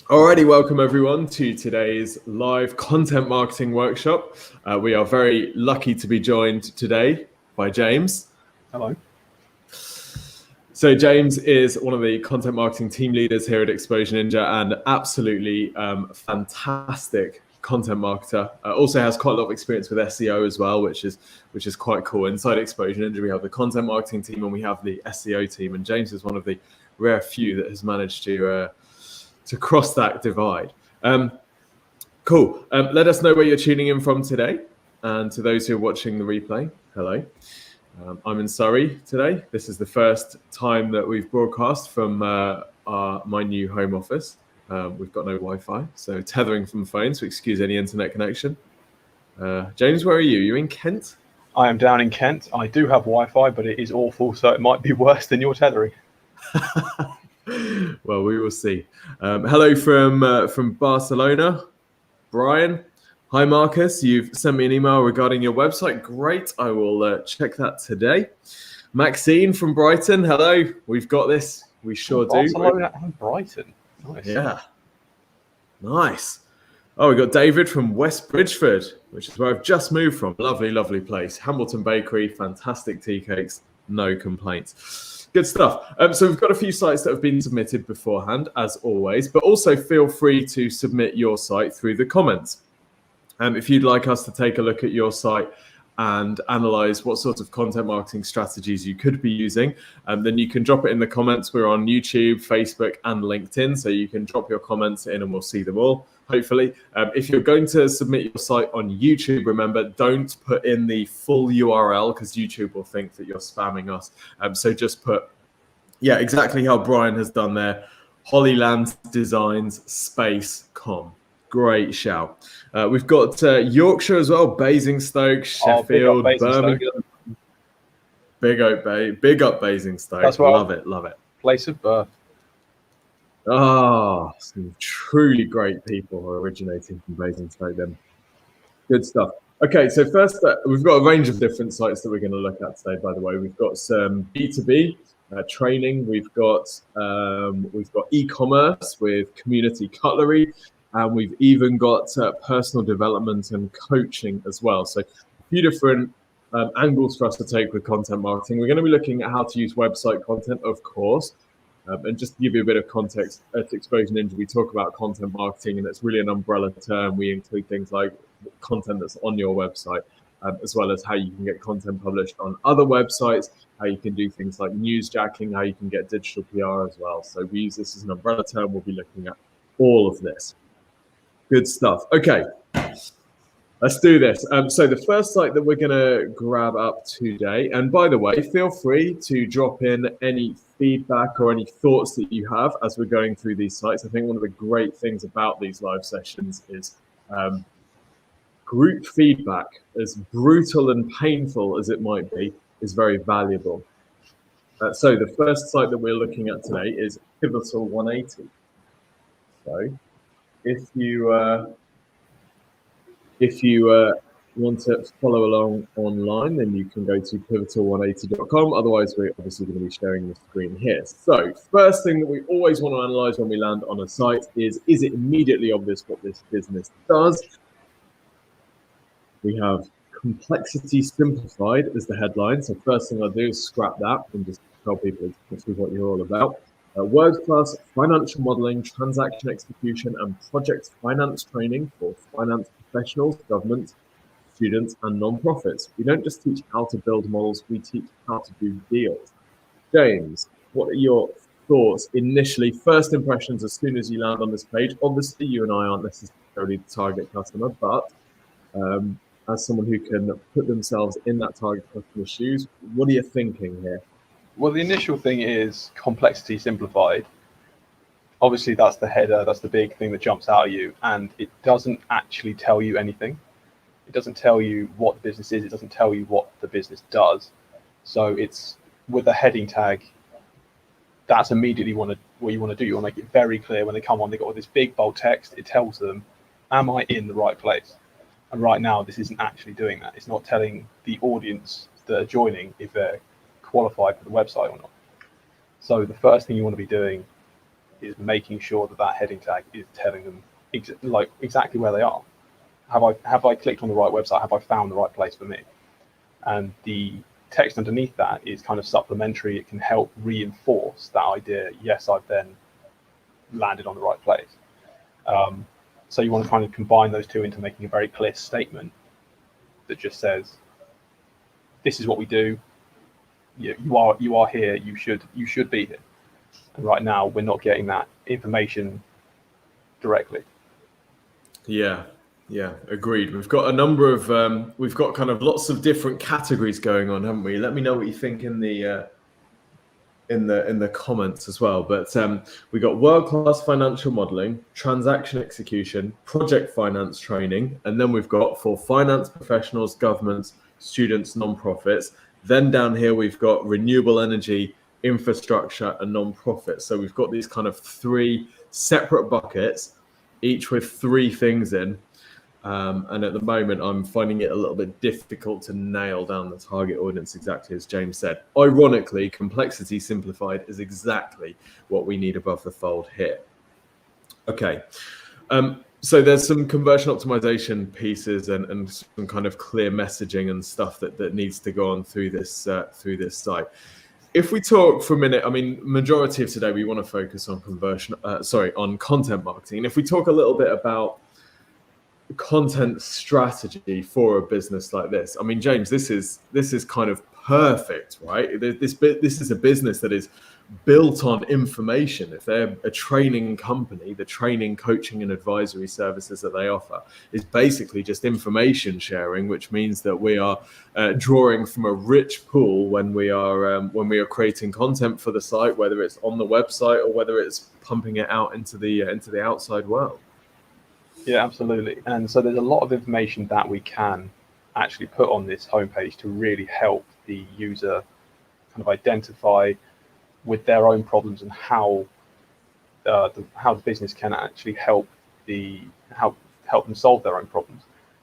Alrighty, welcome everyone to today's live content marketing workshop. We are very lucky to be joined today by James. Hello. So James is one of the content marketing team leaders here at Exposure Ninja and absolutely fantastic content marketer. Also has quite a lot of experience with SEO as well, which is quite cool. Inside Exposure Ninja, we have the content marketing team and we have the SEO team, and James is one of the rare few that has managed to cross that divide. Cool. Let us know where you're tuning in from today. And to those who are watching the replay, hello. I'm in Surrey today. This is the first time that we've broadcast from my new home office. We've got no Wi-Fi, so tethering from the phone, so excuse any internet connection. James, where are you? You're in Kent? I am down in Kent. I do have Wi-Fi, but it is awful, so it might be worse than your tethering. Well, we will see. Hello from Barcelona, Brian. Hi, Marcus. You've sent me an email regarding your website. Great. I will check that today. Maxine from Brighton. Hello. We've got this. We sure do. Barcelona and Brighton. Nice. Yeah. Nice. Oh, we got David from West Bridgeford, which is where I've just moved from. Lovely, lovely place. Hamilton Bakery, fantastic tea cakes. No complaints. Good stuff. So we've got a few sites that have been submitted beforehand, as always, but also feel free to submit your site through the comments. If you'd like us to take a look at your site and analyze what sort of content marketing strategies you could be using, then you can drop it in the comments. We're on YouTube, Facebook, and LinkedIn, so you can drop your comments in and we'll see them all, hopefully. If you're going to submit your site on YouTube, remember, don't put in the full URL because YouTube will think that you're spamming us. So just put, exactly how Brian has done there, Hollyland Designs space.com. Great shout. We've got Yorkshire as well, Basingstoke, Sheffield, Birmingham. Big up Basingstoke. That's right. Love it. Place of birth. Some truly great people who are originating from Basingstoke then. Good stuff. Okay, so first we've got a range of different sites that we're going to look at today, by the way. We've got some B2B training. We've got e-commerce with community cutlery. And we've even got personal development and coaching as well. So a few different angles for us to take with content marketing. We're going to be looking at how to use website content, of course. And just to give you a bit of context, at Exposure Ninja, we talk about content marketing, and it's really an umbrella term. We include things like content that's on your website, as well as how you can get content published on other websites, how you can do things like newsjacking, how you can get digital PR as well. So we use this as an umbrella term. We'll be looking at all of this. Good stuff. Okay, let's do this. So the first site that we're going to grab up today, and by the way, feel free to drop in any feedback or any thoughts that you have as we're going through these sites. I think one of the great things about these live sessions is group feedback, as brutal and painful as it might be, is very valuable. So the first site that we're looking at today is Pivotal 180. So if you want to follow along online, then you can go to pivotal180.com. Otherwise, we're obviously going to be sharing the screen here. So first thing that we always want to analyze when we land on a site is it immediately obvious what this business does? We have complexity simplified as the headline. So first thing I'll do is scrap that and just tell people this is what you're all about. World-class financial modeling, transaction execution, and project finance training for finance professionals, government, students, and non-profits. We don't just teach how to build models, we teach how to do deals. James, what are your thoughts initially, first impressions as soon as you land on this page? Obviously, you and I aren't necessarily the target customer, but as someone who can put themselves in that target customer's shoes, what are you thinking here? Well, the initial thing is complexity simplified. Obviously, that's the header. That's the big thing that jumps out at you. And it doesn't actually tell you anything. It doesn't tell you what the business is. It doesn't tell you what the business does. So it's with the heading tag, that's immediately what you want to do. You want to make it very clear when they come on, they've got all this big bold text. It tells them, am I in the right place? And right now, this isn't actually doing that. It's not telling the audience that are joining if they're qualified for the website or not. So the first thing you want to be doing is making sure that that heading tag is telling them exactly where they are. Have I clicked on the right website? Have I found the right place for me? And the text underneath that is kind of supplementary. It can help reinforce that idea. Yes, I've then landed on the right place. So you want to kind of combine those two into making a very clear statement that just says, "This is what we do. You are here. You should be here." And right now, we're not getting that information directly. Yeah, agreed. We've got a number of we've got kind of lots of different categories going on, haven't we? Let me know what you think in the comments as well. But we got world-class financial modeling, transaction execution, project finance training, and then we've got for finance professionals, governments, students, non-profits. Then down here we've got renewable energy, infrastructure, and non-profits. So we've got these kind of 3 separate buckets, each with 3 things in. And at the moment, I'm finding it a little bit difficult to nail down the target audience exactly as James said. Ironically, complexity simplified is exactly what we need above the fold here. Okay, so there's some conversion optimization pieces and some kind of clear messaging and stuff that needs to go on through this site. If we talk for a minute, I mean, majority of today we want to focus on on content marketing. And if we talk a little bit about content strategy for a business like this, I mean, James, this is kind of perfect, right? This is a business that is built on information. If they're a training company, the training, coaching, and advisory services that they offer is basically just information sharing, which means that we are drawing from a rich pool when we are creating content for the site, whether it's on the website or whether it's pumping it out into the outside world. Yeah, absolutely. And so there's a lot of information that we can actually put on this homepage to really help the user kind of identify with their own problems and how the business can actually help them solve their own problems.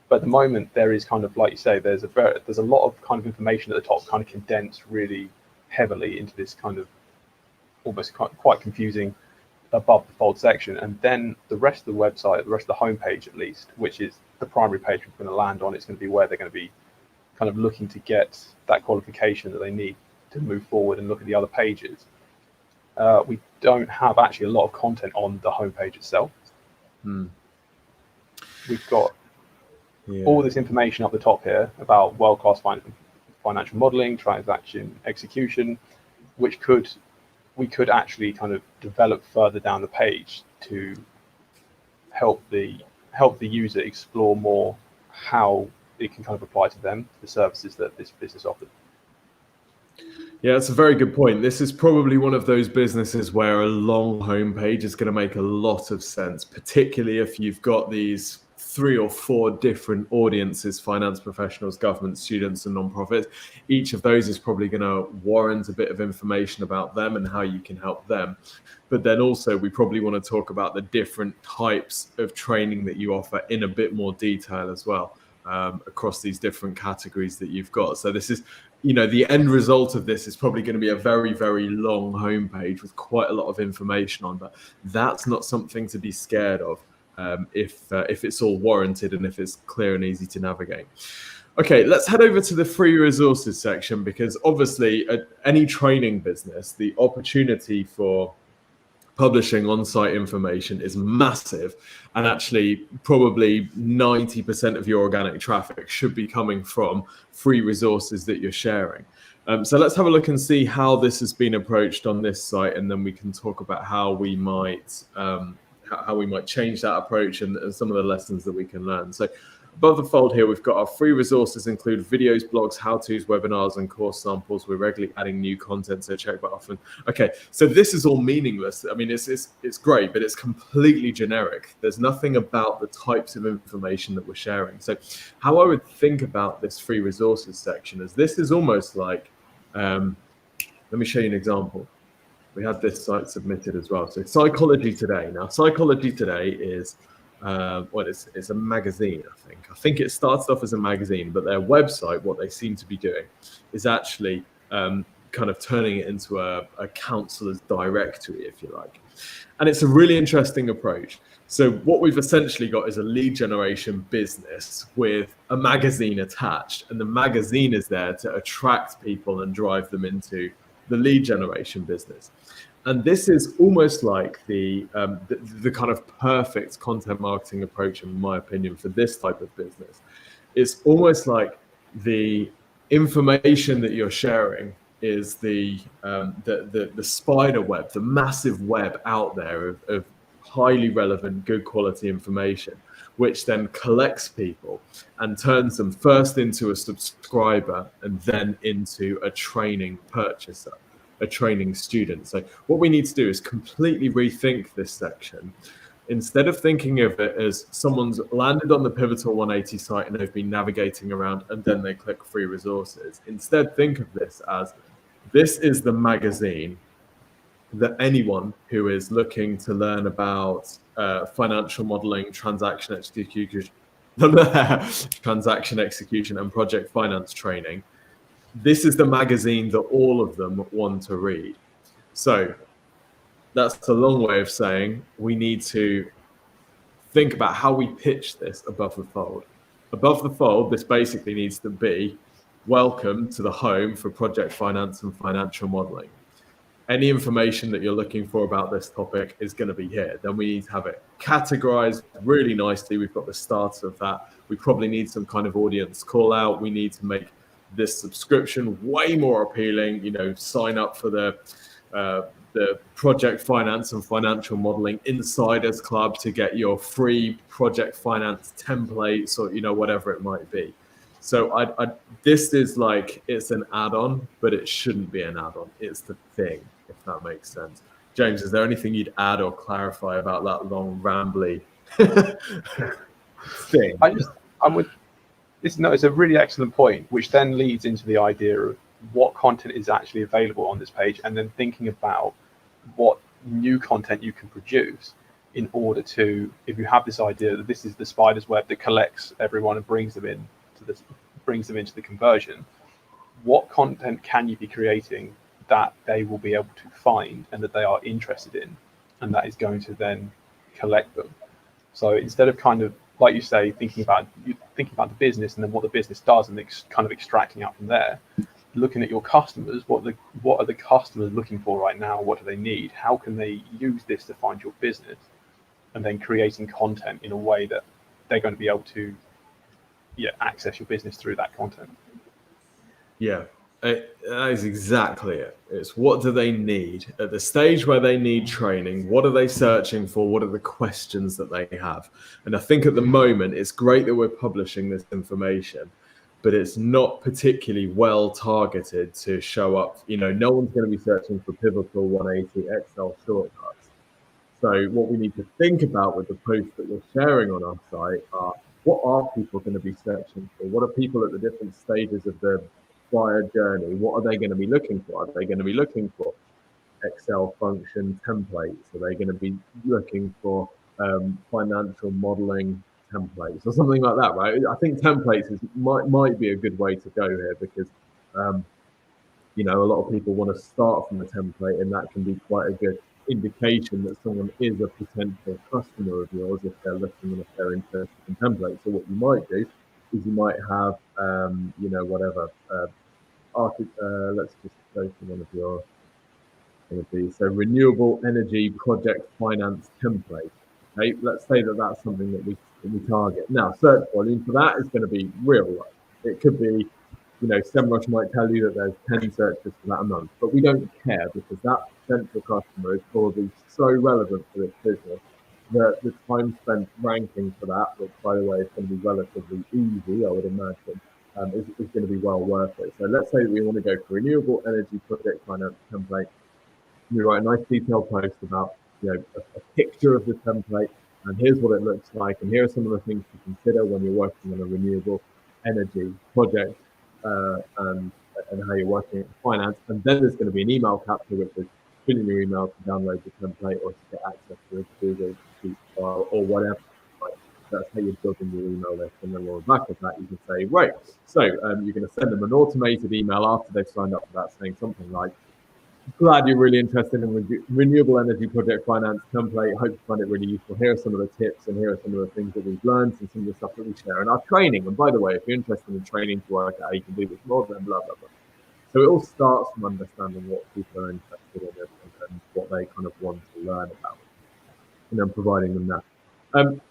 But at the moment, there is kind of, like you say, there's a lot of kind of information at the top, kind of condensed really heavily into this kind of almost quite confusing above the fold section. And then the rest of the website, the rest of the homepage at least, which is the primary page we're going to land on, it's going to be where they're going to be kind of looking to get that qualification that they need to move forward and look at the other pages. We don't have actually a lot of content on the homepage itself. We've got all this information up the top here about world-class financial modeling, transaction execution, which we could actually kind of develop further down the page to help the user explore more how it can kind of apply to them, the services that this business offers. Yeah, that's a very good point. This is probably one of those businesses where a long homepage is going to make a lot of sense, particularly if you've got these 3 or 4 different audiences: finance professionals, government, students, and non-profits. Each of those is probably going to warrant a bit of information about them and how you can help them. But then also we probably want to talk about the different types of training that you offer in a bit more detail as well, across these different categories that you've got. So this is, the end result of this is probably going to be a very, very long homepage with quite a lot of information on, but that's not something to be scared of. If it's all warranted and if it's clear and easy to navigate. Okay, let's head over to the free resources section, because obviously at any training business, the opportunity for publishing on-site information is massive, and actually probably 90% of your organic traffic should be coming from free resources that you're sharing. So let's have a look and see how this has been approached on this site, and then we can talk about how we might change that approach and some of the lessons that we can learn. So above the fold here, we've got our free resources include videos, blogs, how-tos, webinars, and course samples. We're regularly adding new content, so check that often. Okay, so this is all meaningless. I mean, it's great, but it's completely generic. There's nothing about the types of information that we're sharing. So how I would think about this free resources section is this is almost like, let me show you an example. We had this site submitted as well. So Psychology Today. Now, Psychology Today is, it's a magazine, I think it started off as a magazine, but their website, what they seem to be doing is actually kind of turning it into a counselor's directory, if you like. And it's a really interesting approach. So what we've essentially got is a lead generation business with a magazine attached, and the magazine is there to attract people and drive them into the lead generation business. And this is almost like the kind of perfect content marketing approach, in my opinion, for this type of business. It's almost like the information that you're sharing is the spider web, the massive web out there of highly relevant, good quality information, which then collects people and turns them first into a subscriber and then into a training purchaser, a training student. So what we need to do is completely rethink this section. Instead of thinking of it as someone's landed on the Pivotal 180 site and they've been navigating around and then they click free resources, instead think of this as this is the magazine that anyone who is looking to learn about financial modeling, transaction execution, and project finance training, this is the magazine that all of them want to read. So that's a long way of saying we need to think about how we pitch this above the fold. Above the fold, this basically needs to be welcome to the home for project finance and financial modeling. Any information that you're looking for about this topic is going to be here. Then we need to have it categorized really nicely. We've got the start of that. We probably need some kind of audience call out. We need to make this subscription way more appealing. You know, sign up for the project finance and financial modeling insiders club to get your free project finance templates, or, you know, whatever it might be. So this is like, it's an add-on, but it shouldn't be an add-on. It's the thing, if that makes sense. James, is there anything you'd add or clarify about that long, rambly thing? It's a really excellent point, which then leads into the idea of what content is actually available on this page, and then thinking about what new content you can produce in order to, if you have this idea that this is the spider's web that collects everyone and brings them into the conversion, what content can you be creating that they will be able to find and that they are interested in, and that is going to then collect them. So instead of kind of, like you say, thinking about the business and then what the business does and kind of extracting out from there, looking at your customers, what are the customers looking for right now? What do they need? How can they use this to find your business? And then creating content in a way that they're going to be able to access your business through that content. Yeah, that is exactly it. It's what do they need at the stage where they need training? What are they searching for? What are the questions that they have? And I think at the moment, it's great that we're publishing this information, but it's not particularly well targeted to show up. You know, no one's going to be searching for Pivotal 180 Excel shortcuts. So what we need to think about with the posts that we're sharing on our site are, what are people going to be searching for? What are people at the different stages of the buyer journey? What are they going to be looking for? Are they going to be looking for Excel function templates? Are they going to be looking for financial modeling templates or something like that, right? I think templates might be a good way to go here, because you know, a lot of people want to start from a template, and that can be quite a good indication that someone is a potential customer of yours if they're looking and if they're interested in templates. So what you might do is you might have you know, whatever let's just go to one of your so renewable energy project finance template. Okay, let's say that that's something that we target. Now, search volume for that is going to be real low. It could be, you know, Semrush might tell you that there's 10 searches for that a month, but we don't care, because that potential customer is probably so relevant for this business that the time spent ranking for that, which, by the way, is going to be relatively easy, I would imagine, is going to be well worth it. So let's say that we want to go for renewable energy project finance template. We write a nice detailed post about, you know, a picture of the template, and here's what it looks like, and here are some of the things to consider when you're working on a renewable energy project, and how you're working at finance. And then there's going to be an email capture, which is fill in your email to download the template or to get access to a Google Sheet file or whatever. That's how you're building your email list. And then on the back of that, you can say, right, so you're going to send them an automated email after they've signed up for that, saying something like, Glad you're really interested in renewable energy project finance template. Hope you find it really useful. Here are some of the tips, and here are some of the things that we've learned, and some of the stuff that we share in our training. And by the way, if you're interested in training to work out how you can do this more, then blah blah blah. So it all starts from understanding what people are interested in and what they kind of want to learn about, and then providing them that.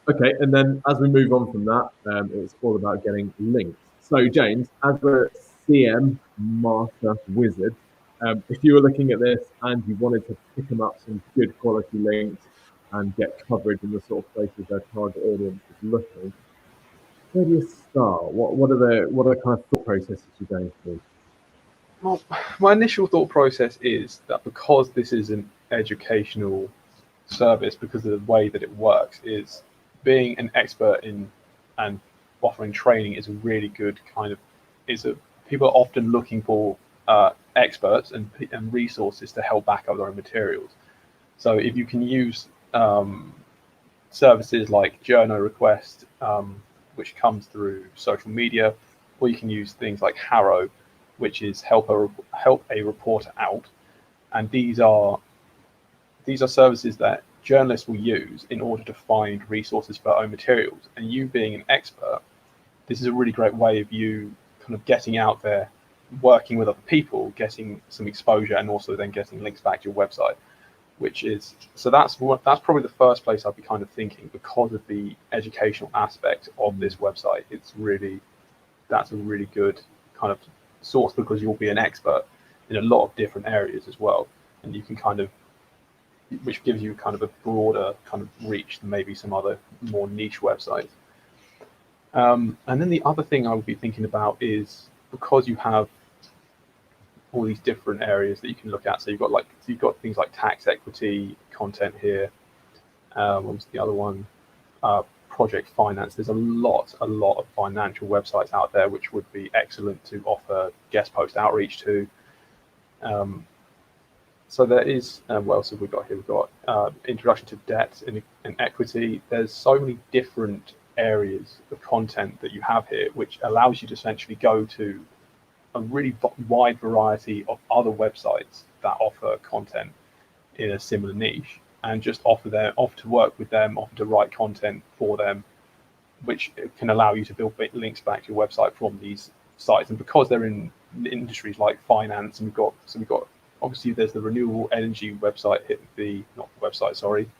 Okay, and then as we move on from that, it's all about getting links. So James, as a CM master wizard, if you were looking at this and you wanted to pick them up some good quality links and get coverage in the sort of places their target audience is looking, where do you start? What are the kind of thought processes you're going through? Well, my initial thought process is that because this is an educational service, because of the way that it works, is being an expert in and offering training is a really good kind of people are often looking for experts and resources to help back up their own materials. So if you can use services like journal request, which comes through social media, or you can use things like Harrow, which is help a reporter out, and these are services that journalists will use in order to find resources for their own materials. And you being an expert, this is a really great way of you kind of getting out there, working with other people, getting some exposure, and also then getting links back to your website. That's probably the first place I'd be kind of thinking, because of the educational aspect of this website. That's a really good kind of source, because you'll be an expert in a lot of different areas as well, and you can which gives you kind of a broader kind of reach than maybe some other more niche websites. And then the other thing I would be thinking about is, because you have all these different areas that you can look at. So you've got things like tax equity content here. What was the other one? Project finance. There's a lot of financial websites out there which would be excellent to offer guest post outreach to. So there is, what else have we got here? We've got introduction to debt and equity. There's so many different areas of content that you have here, which allows you to essentially go to a really wide variety of other websites that offer content in a similar niche, and just offer to work with them, offer to write content for them, which can allow you to build links back to your website from these sites. And because they're in industries like finance, and we've got obviously there's the renewable energy website,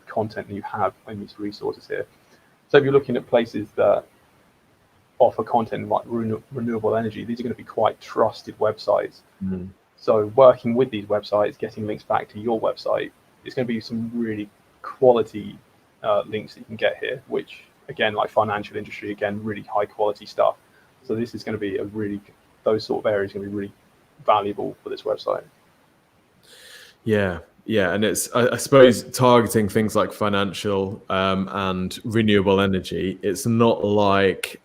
content that you have in these resources here. So if you're looking at places that offer content like renewable energy, these are going to be quite trusted websites. Mm-hmm. So working with these websites, getting links back to your website, it's going to be some really quality links that you can get here, which again, like financial industry, again, really high quality stuff. So this is going to be those sort of areas are going to be really valuable for this website. Yeah, and it's, I suppose, targeting things like financial and renewable energy. It's not like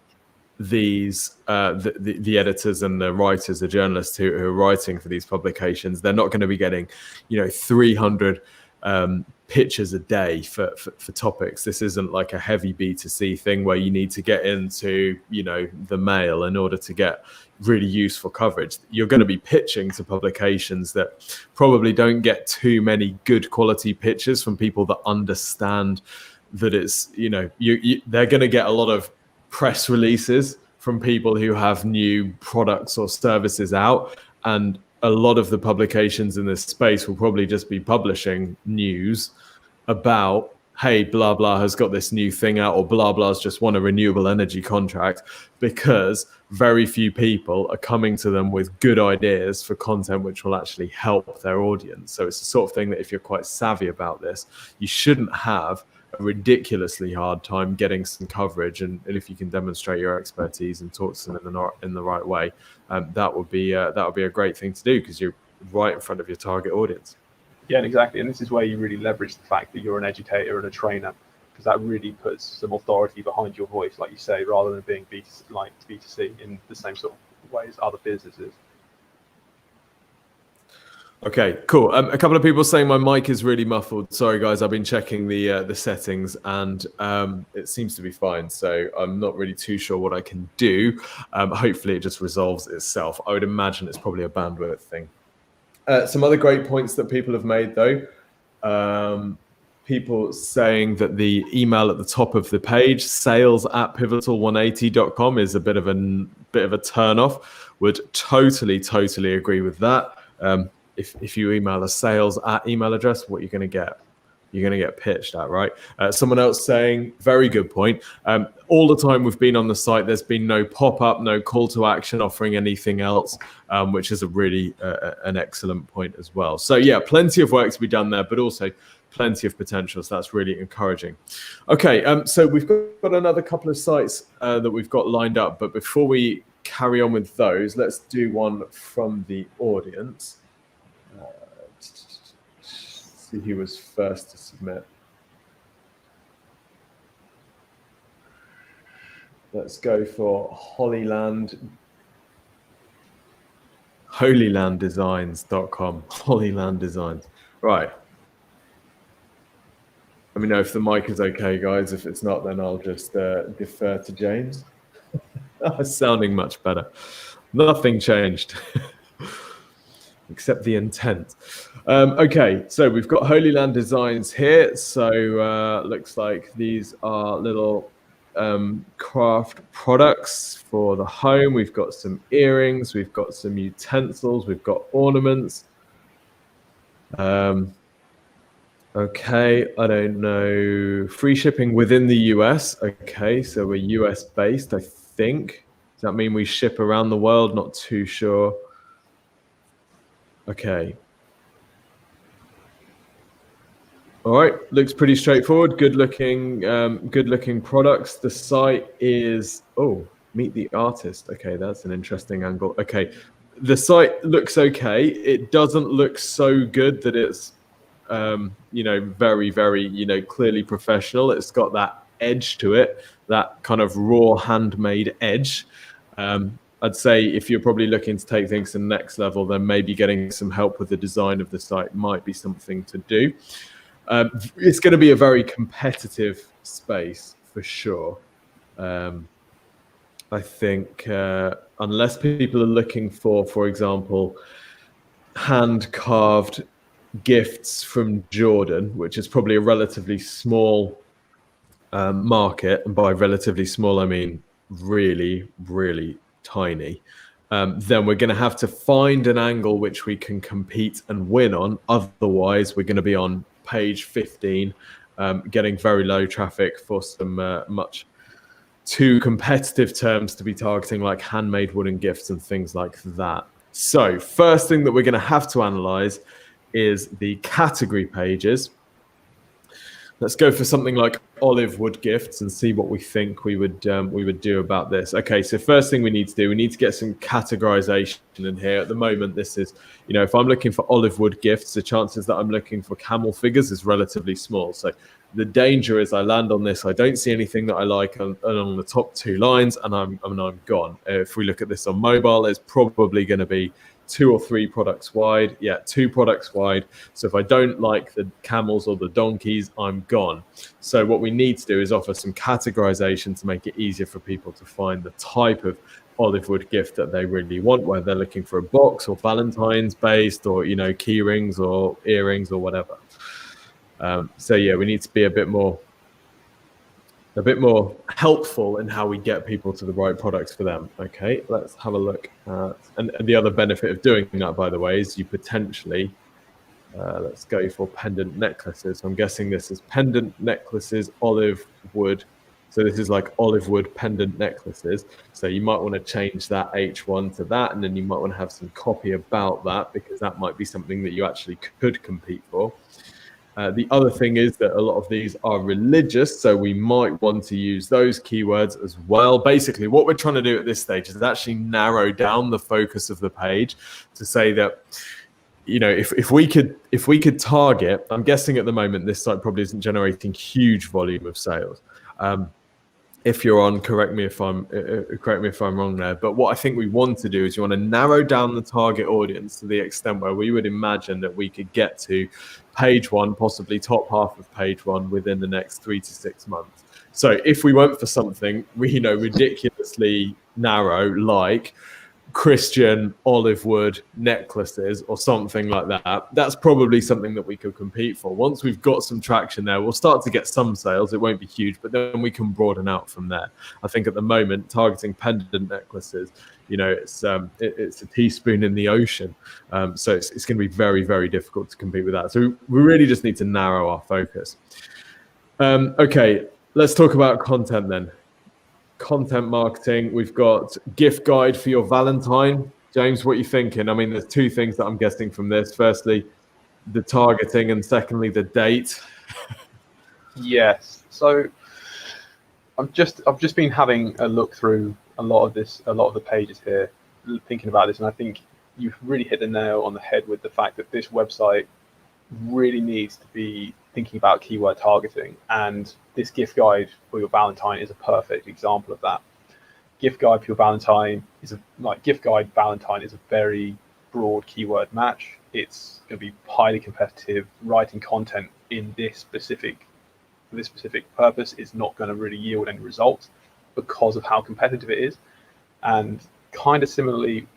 these the editors and the writers, the journalists who are writing for these publications. They're not going to be getting 300 pitches a day for topics. This isn't like a heavy B2C thing where you need to get into the mail in order to get really useful coverage. You're going to be pitching to publications that probably don't get too many good quality pitches from people that understand that it's they're going to get a lot of press releases from people who have new products or services out, and a lot of the publications in this space will probably just be publishing news about, hey, blah blah has got this new thing out, or blah blah's just won a renewable energy contract, because very few people are coming to them with good ideas for content which will actually help their audience. So it's the sort of thing that if you're quite savvy about this, you shouldn't have a ridiculously hard time getting some coverage, and if you can demonstrate your expertise and talk to them in the right way, that would be a great thing to do, because you're right in front of your target audience. Yeah, exactly. And this is where you really leverage the fact that you're an educator and a trainer, because that really puts some authority behind your voice, like you say, rather than being B2C in the same sort of way as other businesses. Okay, cool. A couple of people saying my mic is really muffled. Sorry, guys. I've been checking the settings, and it seems to be fine. So I'm not really too sure what I can do. Hopefully, it just resolves itself. I would imagine it's probably a bandwidth thing. Some other great points that people have made, though. People saying that the email at the top of the page, sales@pivotal180.com, is a bit of a turn off. Would totally agree with that. If you email a sales at email address, what you're going to get? You're going to get pitched at, right? Someone else saying, very good point. All the time we've been on the site, there's been no pop-up, no call to action offering anything else, which is a really an excellent point as well. So yeah, plenty of work to be done there, but also plenty of potential. So that's really encouraging. Okay, so we've got another couple of sites that we've got lined up. But before we carry on with those, let's do one from the audience. See who was first to submit. Let's go for holylanddesigns.com. Holyland Designs. Right. Let me know if the mic is okay, guys. If it's not, then I'll just defer to James. That's sounding much better. Nothing changed. Except the intent. Okay, so we've got Holyland Designs here. So looks like these are little craft products for the home. We've got some earrings, we've got some utensils, we've got ornaments. Okay, I don't know. Free shipping within the US. Okay, so we're US based, I think. Does that mean we ship around the world? Not too sure. Okay. All right, looks pretty straightforward. Good looking products. The site is, meet the artist. Okay, that's an interesting angle. Okay, the site looks okay. It doesn't look so good that it's very, very, clearly professional. It's got that edge to it, that kind of raw handmade edge. I'd say if you're probably looking to take things to the next level, then maybe getting some help with the design of the site might be something to do. It's going to be a very competitive space for sure. I think unless people are looking for example, hand-carved gifts from Jordan, which is probably a relatively small market, and by relatively small I mean really, really tiny, then we're going to have to find an angle which we can compete and win on. Otherwise, we're going to be on page 15, getting very low traffic for some much too competitive terms to be targeting, like handmade wooden gifts and things like that. So first thing that we're going to have to analyze is the category pages. Let's go for something like olive wood gifts and see what we think we would do about this. Okay, so first thing we need to do, we need to get some categorization in here. At the moment, this is, if I'm looking for olive wood gifts, the chances that I'm looking for camel figures is relatively small. So the danger is I land on this, I don't see anything that I like along the top two lines, and I'm gone. If we look at this on mobile, it's probably going to be 2 or 3 products wide. Yeah, 2 products wide. So if I don't like the camels or the donkeys, I'm gone. So what we need to do is offer some categorization to make it easier for people to find the type of olive wood gift that they really want, whether they're looking for a box or Valentine's based, or key rings or earrings or whatever. So yeah, we need to be a bit more helpful in how we get people to the right products for them. Okay, let's have a look at, and the other benefit of doing that, by the way, is you potentially, let's go for pendant necklaces. I'm guessing this is pendant necklaces, olive wood. So this is like olive wood pendant necklaces. So you might want to change that H1 to that, and then you might want to have some copy about that, because that might be something that you actually could compete for. The other thing is that a lot of these are religious, so we might want to use those keywords as well. Basically, what we're trying to do at this stage is actually narrow down the focus of the page to say that, if we could target, I'm guessing at the moment this site probably isn't generating huge volume of sales. If you're on, correct me if I'm wrong there. But what I think we want to do is you want to narrow down the target audience to the extent where we would imagine that we could get to page 1, possibly top half of page 1 within the next 3 to 6 months. So if we went for something ridiculously narrow, like Christian olive wood necklaces or something like that, that's probably something that we could compete for. Once we've got some traction there, we'll start to get some sales. It won't be huge, but then we can broaden out from there. I think at the moment, targeting pendant necklaces, it's a teaspoon in the ocean. So it's going to be very, very difficult to compete with that. So we really just need to narrow our focus. Okay, let's talk about content then. Content marketing. We've got gift guide for your Valentine. James, what are you thinking? I mean, there's two things that I'm guessing from this. Firstly, the targeting, and secondly, the date. Yes. So I've just been having a look through a lot of the pages here, thinking about this, and I think you've really hit the nail on the head with the fact that this website really needs to be thinking about keyword targeting, and this gift guide for your Valentine is a perfect example of that. Gift guide for your Valentine is Valentine is a very broad keyword match. It's going to be highly competitive. Writing content in this specific purpose is not going to really yield any results because of how competitive it is. And kind of similarly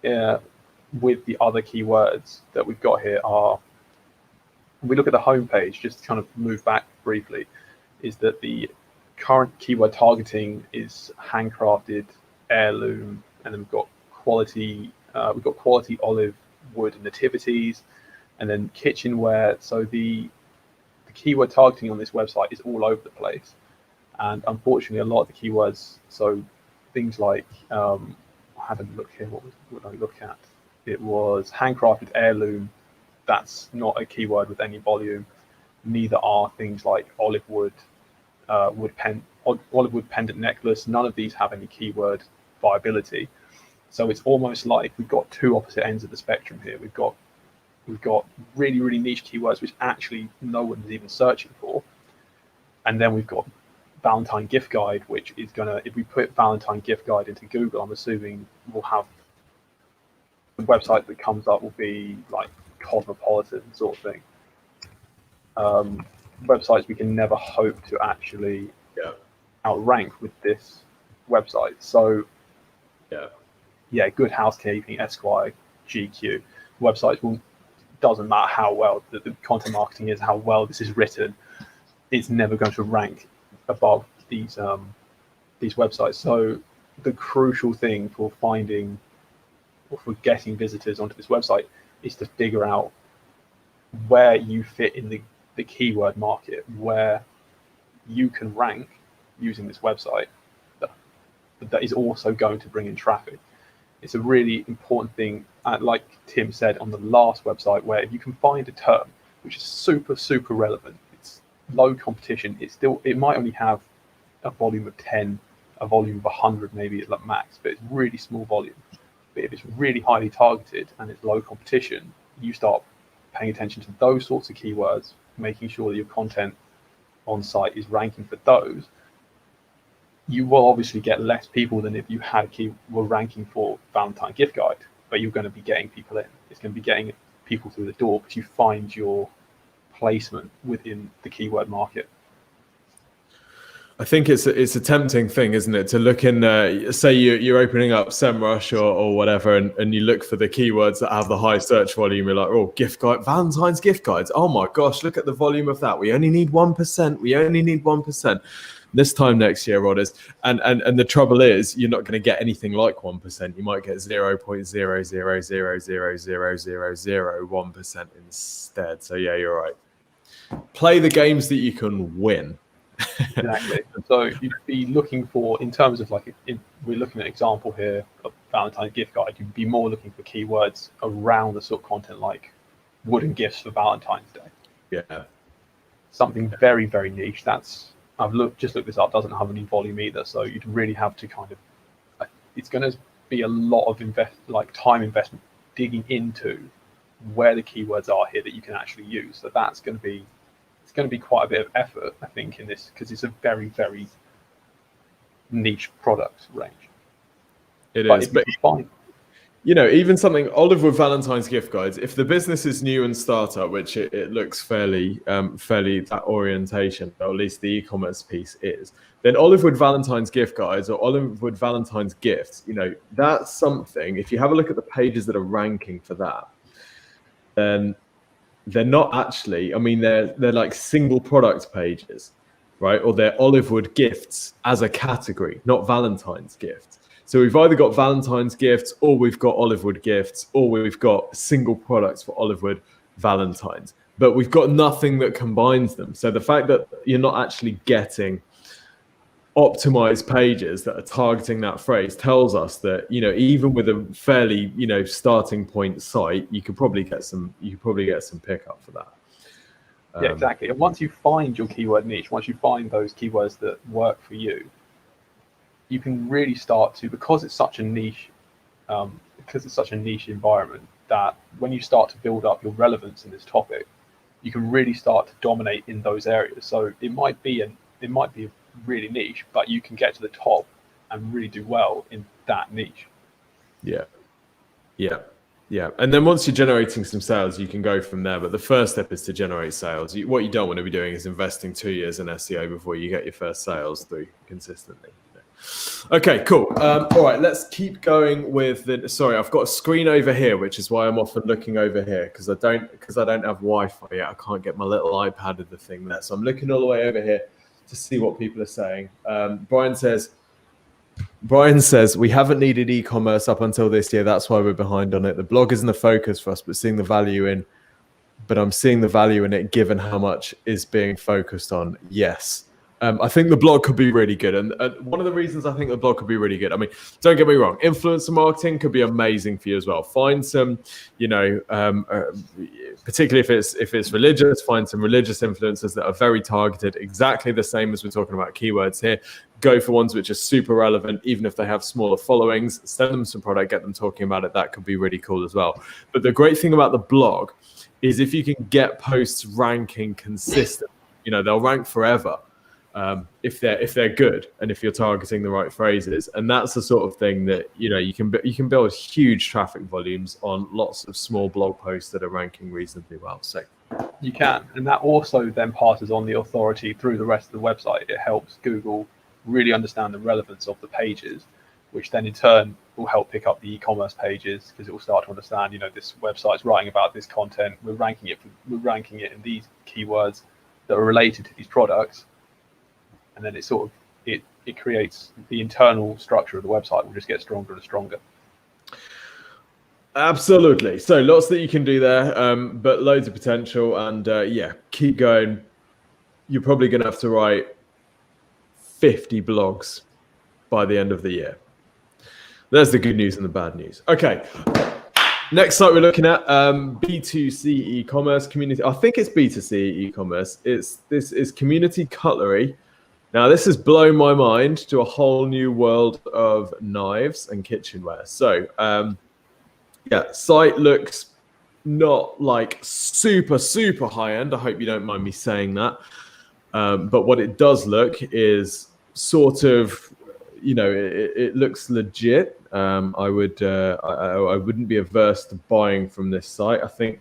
with the other keywords that we've got here are, we look at the homepage, just to kind of move back briefly, is that the current keyword targeting is handcrafted, heirloom, and then we've got quality olive wood nativities, and then kitchenware. So the keyword targeting on this website is all over the place, and unfortunately, a lot of the keywords. So things like I had a look here. What would I look at? It was handcrafted heirloom. That's not a keyword with any volume. Neither are things like olive wood pendant necklace. None of these have any keyword viability. So it's almost like we've got two opposite ends of the spectrum here. We've got really, really niche keywords which actually no one is even searching for, and then we've got Valentine gift guide, which is gonna, if we put Valentine gift guide into Google, I'm assuming we'll have the website that comes up will be like cosmopolitan sort of thing. Websites we can never hope to actually outrank with this website. So Good Housekeeping, Esquire, GQ websites will, doesn't matter how well the content marketing is, how well this is written, it's never going to rank above these websites. So the crucial thing for finding or for getting visitors onto this website is to figure out where you fit in the keyword market, where you can rank using this website that is also going to bring in traffic. It's a really important thing, like Tim said on the last website, where if you can find a term which is super, super relevant, it's low competition, it might only have a volume of 10, a volume of 100 maybe at max, but it's really small volume. But if it's really highly targeted and it's low competition, you start paying attention to those sorts of keywords, making sure that your content on site is ranking for those. You will obviously get less people than if you were ranking for Valentine gift guide, but you're going to be getting people in. It's going to be getting people through the door because you find your placement within the keyword market. I think it's a tempting thing, isn't it, to look in, say you're opening up Semrush or whatever, and you look for the keywords that have the high search volume. You're like, oh, gift guide, Valentine's gift guides. Oh my gosh, look at the volume of that. We only need 1%. We only need 1%. This time next year, Rodders. And the trouble is, you're not going to get anything like 1%. You might get 0.000000001% instead. So yeah, you're right. Play the games that you can win. Exactly. So you'd be looking for, in terms of like, if we're looking at an example here of Valentine's gift guide, you'd be more looking for keywords around the sort of content like wooden gifts for Valentine's Day. Yeah. Something very, very niche. I've just looked this up, doesn't have any volume either. So you'd really have to it's going to be a lot of time investment digging into where the keywords are here that you can actually use. So it's going to be quite a bit of effort, I think, in this, because it's a very, very niche product range. But even something Olivewood Valentine's gift guides, if the business is new and startup, which it looks fairly that orientation, or at least the e-commerce piece is, then Olivewood Valentine's gift guides or Olivewood Valentine's gifts, that's something. If you have a look at the pages that are ranking for that, then they're not actually, they're like single product pages, right? Or they're Olivewood gifts as a category, not Valentine's gifts. So we've either got Valentine's gifts, or we've got Olivewood gifts, or we've got single products for Olivewood Valentine's. But we've got nothing that combines them. So the fact that you're not actually getting optimized pages that are targeting that phrase tells us that, even with a fairly, starting point site, you could probably get some pickup for that. Yeah, exactly. And once you find your keyword niche, once you find those keywords that work for you, you can really start to, because it's such a niche environment, that when you start to build up your relevance in this topic, you can really start to dominate in those areas. So it might be really niche, but you can get to the top and really do well in that niche. Yeah. And then once you're generating some sales, you can go from there. But the first step is to generate sales. What you don't want to be doing is investing 2 years in SEO before you get your first sales through consistently. Okay, cool. All right, let's keep going with sorry, I've got a screen over here, which is why I'm often looking over here, because I don't have Wi-Fi yet. I can't get my little iPad of the thing there. So I'm looking all the way over here to see what people are saying. Brian says, we haven't needed e-commerce up until this year. That's why we're behind on it. The blog isn't the focus for us, but I'm seeing the value in it given how much is being focused on. Yes. I think the blog could be really good. And one of the reasons I think the blog could be really good, don't get me wrong, influencer marketing could be amazing for you as well. Find some, particularly if it's religious, find some religious influencers that are very targeted, exactly the same as we're talking about keywords here. Go for ones which are super relevant, even if they have smaller followings. Send them some product, get them talking about it. That could be really cool as well. But the great thing about the blog is if you can get posts ranking consistent, they'll rank forever. If they're good and if you're targeting the right phrases, and that's the sort of thing that you can build huge traffic volumes on lots of small blog posts that are ranking reasonably well. So you can, and that also then passes on the authority through the rest of the website. It helps Google really understand the relevance of the pages, which then in turn will help pick up the e-commerce pages, because it will start to understand, this website's writing about this content. We're ranking it in these keywords that are related to these products. And then it creates the internal structure of the website will just get stronger and stronger. Absolutely. So lots that you can do there, but loads of potential. And keep going. You're probably going to have to write 50 blogs by the end of the year. There's the good news and the bad news. Okay. Next site we're looking at, B2C e-commerce community. I think it's B2C e-commerce. This is Community Cutlery. Now, this has blown my mind to a whole new world of knives and kitchenware. So, site looks not like super, super high end. I hope you don't mind me saying that. But what it does look is sort of, it looks legit. I wouldn't be averse to buying from this site. I think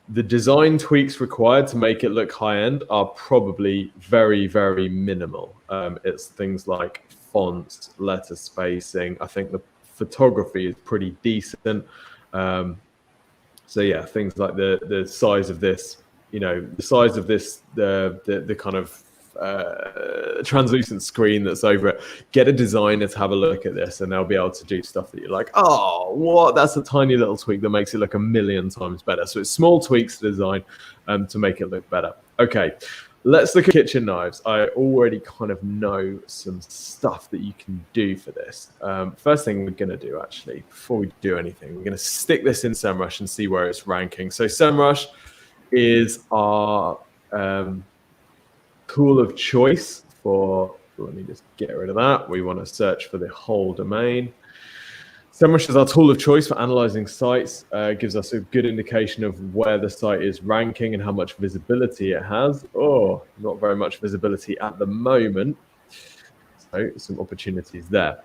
the design tweaks required to make it look high-end are probably very, very minimal. It's things like fonts, letter spacing. I think the photography is pretty decent. Things like the size of this, the kind of translucent screen that's over it. Get a designer to have a look at this, and they'll be able to do stuff that you're like, oh, what? That's a tiny little tweak that makes it look a million times better. So it's small tweaks to design to make it look better. Okay, let's look at kitchen knives. I already kind of know some stuff that you can do for this. First thing we're going to do, actually, before we do anything, we're going to stick this in Semrush and see where it's ranking. So Semrush is our tool of choice for, let me just get rid of that. We want to search for the whole domain. Semrush is our tool of choice for analyzing sites. Gives us a good indication of where the site is ranking and how much visibility it has. Oh, not very much visibility at the moment. So some opportunities there.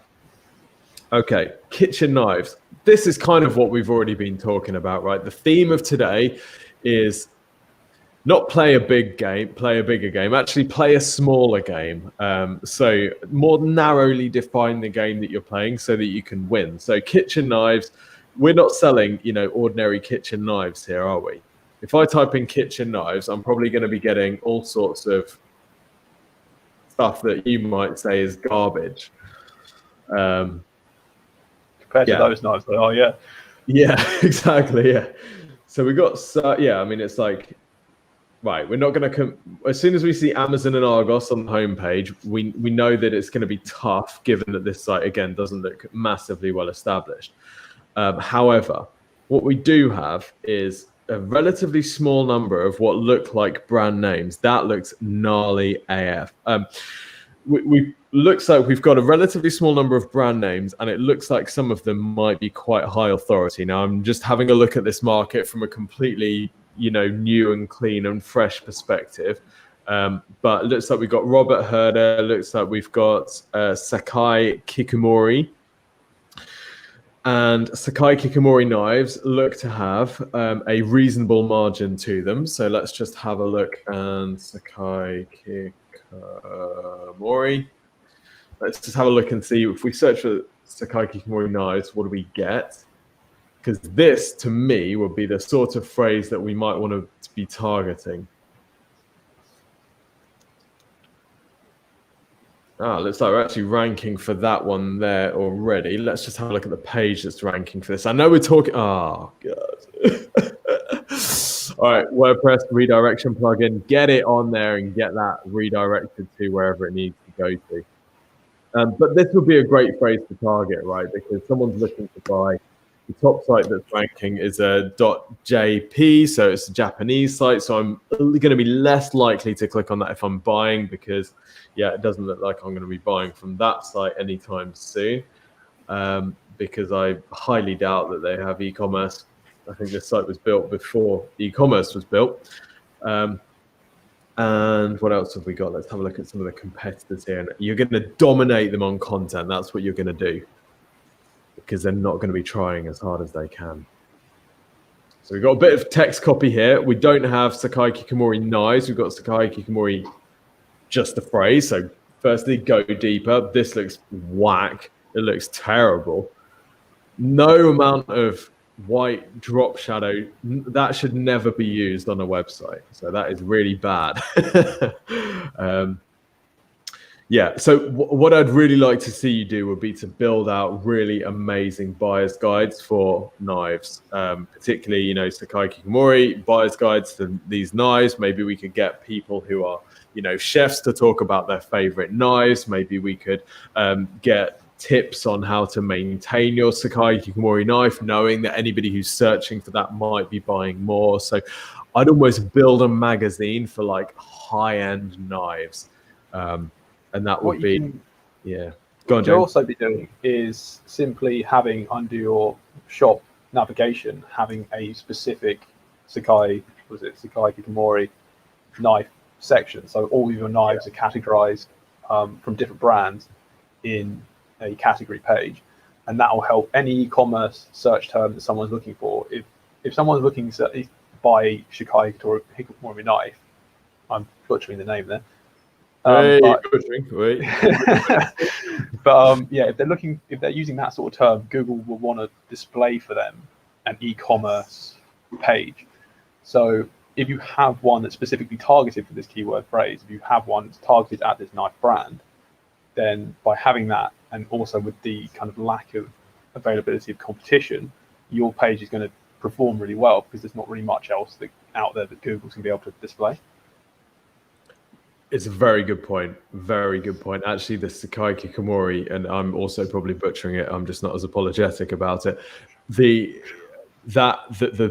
Okay, kitchen knives. This is kind of what we've already been talking about, right? The theme of today is not play a big game, play a bigger game, actually play a smaller game. So more narrowly define the game that you're playing so that you can win. So kitchen knives, we're not selling, ordinary kitchen knives here, are we? If I type in kitchen knives, I'm probably going to be getting all sorts of stuff that you might say is garbage. Compared to those knives, they are, yeah. Yeah, exactly, yeah. So we got, it's like, right, we're not going to as soon as we see Amazon and Argos on the homepage, we know that it's going to be tough, given that this site, again, doesn't look massively well established. However, what we do have is a relatively small number of what look like brand names. That looks gnarly AF. We looks like we've got a relatively small number of brand names, and it looks like some of them might be quite high authority. Now, I'm just having a look at this market from a completely, new and clean and fresh perspective. But it looks like we've got Robert Herder. Looks like we've got Sakai Kikumori. And Sakai Kikumori knives look to have a reasonable margin to them. So let's just have a look. And Sakai Kikumori. Let's just have a look and see if we search for Sakai Kikumori knives, what do we get? Because this, to me, would be the sort of phrase that we might want to be targeting. Looks like we're actually ranking for that one there already. Let's just have a look at the page that's ranking for this. I know we're talking. Oh, God. All right, WordPress redirection plugin. Get it on there and get that redirected to wherever it needs to go to. But this would be a great phrase to target, right? Because someone's looking to buy. The top site that's ranking is a .jp, so it's a Japanese site. So I'm going to be less likely to click on that if I'm buying, because, it doesn't look like I'm going to be buying from that site anytime soon, because I highly doubt that they have e-commerce. I think this site was built before e-commerce was built. And what else have we got? Let's have a look at some of the competitors here. And you're going to dominate them on content. That's what you're going to do, because they're not going to be trying as hard as they can. So we've got a bit of text copy here. We don't have Sakai Kikumori knives. We've got Sakai Kikumori, just the phrase. So firstly, go deeper. This looks whack. It looks terrible. No amount of white drop shadow. That should never be used on a website. So that is really bad. So what I'd really like to see you do would be to build out really amazing buyer's guides for knives, particularly, Sakai Kikumori, buyer's guides to these knives. Maybe we could get people who are, chefs to talk about their favorite knives. Maybe we could get tips on how to maintain your Sakai Kikumori knife, knowing that anybody who's searching for that might be buying more. So I'd almost build a magazine for like high-end knives. And that would be, Go on, what you'll also be doing is simply having under your shop navigation, having a specific Sakai Kikumori knife section. So all of your knives are categorized from different brands in a category page, and that will help any e-commerce search term that someone's looking for. If someone's looking to buy Sakai Kikumori knife, I'm butchering the name there. But if they're using that sort of term, Google will want to display for them an e-commerce page. So if you have one that's specifically targeted for this keyword phrase, if you have one that's targeted at this knife brand, then by having that, and also with the kind of lack of availability of competition, your page is going to perform really well, because there's not really much else out there that Google's going to be able to display. It's a very good point. Very good point. Actually, the Sakai Kikumori, and I'm also probably butchering it, I'm just not as apologetic about it. The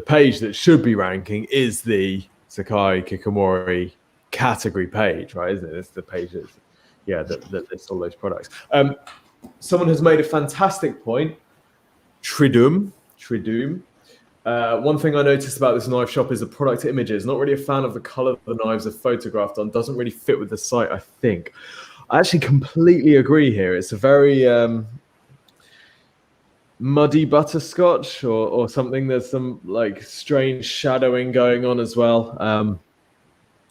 page that should be ranking is the Sakai Kikumori category page, right? Isn't it? It's the page that lists all those products. Someone has made a fantastic point. Tridum. One thing I noticed about this knife shop is the product images. Not really a fan of the color the knives are photographed on. Doesn't really fit with the site, I think. I actually completely agree here. It's a very, muddy butterscotch or something. There's some like strange shadowing going on as well.